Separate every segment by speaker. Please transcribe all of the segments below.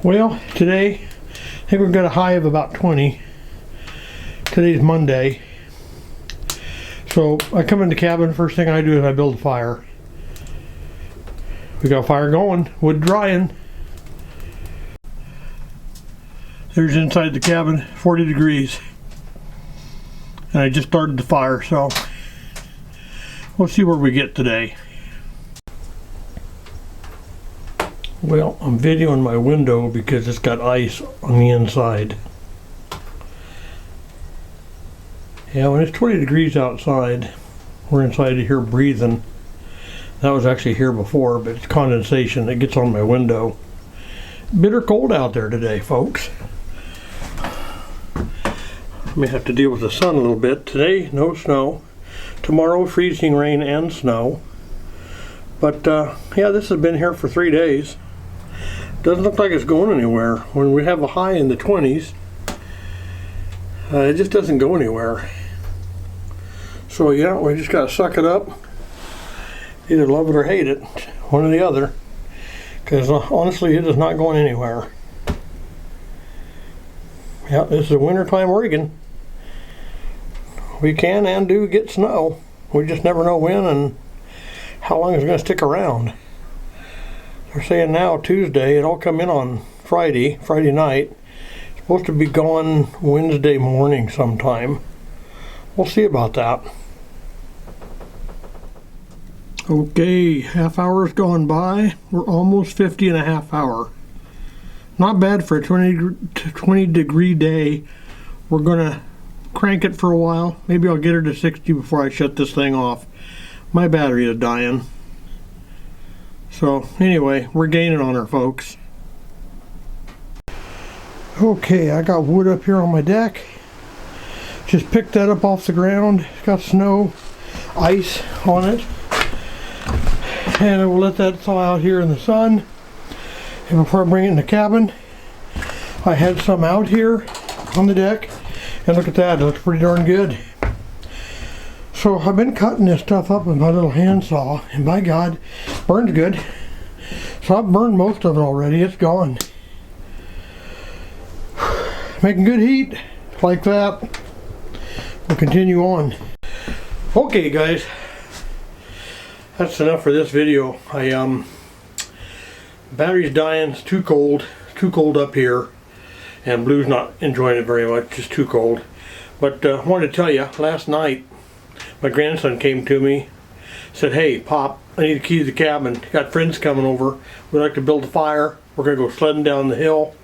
Speaker 1: Well, today, I think we've got a high of about 20. Today's Monday. So I come in the cabin, first thing I do is I build a fire. We got a fire going, wood drying. There's inside the cabin, 40 degrees. And I just started the fire, so we'll see where we get today. Well, I'm videoing my window because it's got ice on the inside. Yeah, when it's 20 degrees outside, we're inside here breathing. That was actually here before, but it's condensation that gets on my window. Bitter cold out there today, folks. May have to deal with the sun a little bit. Today, no snow. Tomorrow, freezing rain and snow. But yeah, this has been here for 3 days. Doesn't look like it's going anywhere. When we have a high in the 20s, it just doesn't go anywhere. So yeah, we just gotta suck it up. Either love it or hate it, one or the other. Because honestly, it is not going anywhere. Yeah, this is wintertime Oregon. We can and do get snow. We just never know when and how long it's going to stick around. They're saying now Tuesday, it'll come in on Friday night. It's supposed to be gone Wednesday morning sometime. We'll see about that. Okay, half hour's gone by. We're almost 50 in a half hour. Not bad for a 20 degree day. We're gonna crank it for a while. Maybe I'll get her to 60 before I shut this thing off. My battery is dying. So anyway, we're gaining on her, folks. Okay, I got wood up here on my deck. Just picked that up off the ground. It's got snow, ice on it. And I will let that thaw out here in the sun. And before I bring it in the cabin, I had some out here on the deck. And look at that, it looks pretty darn good. So I've been cutting this stuff up with my little handsaw, and by God, burns good. So I've burned most of it already, it's gone. Making good heat, like that. We'll continue on. Okay guys, that's enough for this video. Battery's dying, it's too cold up here. And Blue's not enjoying it very much, just too cold. But I wanted to tell you, last night, my grandson came to me, said, "Hey, Pop, I need a key to the cabin. Got friends coming over. We'd like to build a fire. We're going to go sledding down the hill."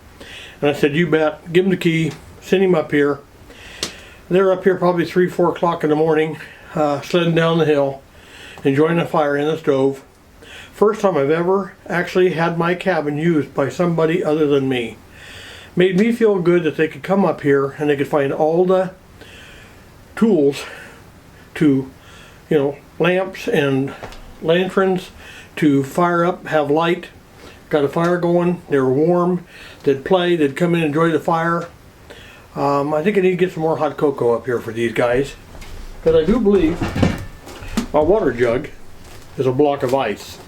Speaker 1: And I said, "You bet. Give him the key. Send him up here." They're up here probably 3, 4 o'clock in the morning, sledding down the hill, enjoying the fire in the stove. First time I've ever actually had my cabin used by somebody other than me. Made me feel good that they could come up here and they could find all the tools to, lamps and lanterns to fire up, have light. Got a fire going, they were warm, they'd play, they'd come in and enjoy the fire. I think I need to get some more hot cocoa up here for these guys. Because I do believe my water jug is a block of ice.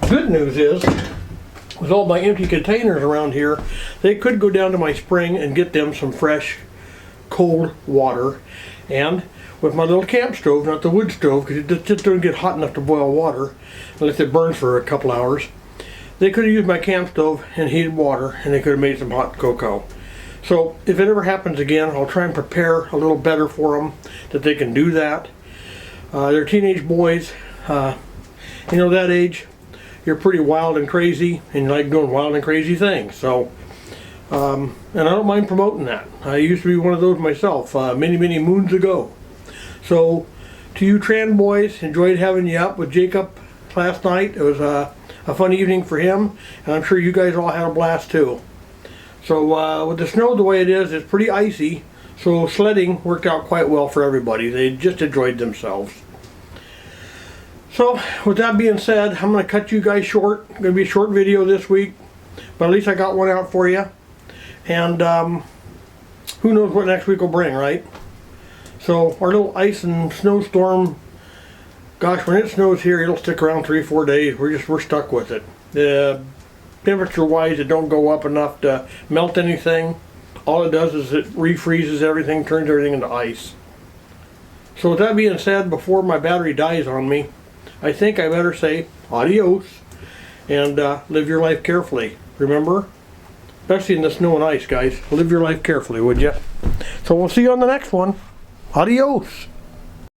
Speaker 1: Good news is, with all my empty containers around here, they could go down to my spring and get them some fresh, cold water. And with my little camp stove, not the wood stove, because it just doesn't get hot enough to boil water, unless it burns for a couple hours, they could have used my camp stove and heated water, and they could have made some hot cocoa. So if it ever happens again, I'll try and prepare a little better for them, that they can do that. They're teenage boys. That age, you're pretty wild and crazy, and you like doing wild and crazy things. So, and I don't mind promoting that. I used to be one of those myself, many moons ago. So, to you Tran boys, enjoyed having you up with Jacob last night. It was a fun evening for him, and I'm sure you guys all had a blast too. So, with the snow the way it is, it's pretty icy. So sledding worked out quite well for everybody. They just enjoyed themselves. So, with that being said, I'm going to cut you guys short. It's going to be a short video this week, but at least I got one out for you. And who knows what next week will bring, right? So, our little ice and snowstorm, gosh, when it snows here, it'll stick around 3-4 days. We're stuck with it. temperature wise, it don't go up enough to melt anything. All it does is it refreezes everything, turns everything into ice. So with that being said, before my battery dies on me, I think I better say adios and live your life carefully. Remember, especially in the snow and ice, guys, live your life carefully, would you? So we'll see you on the next one. Adios.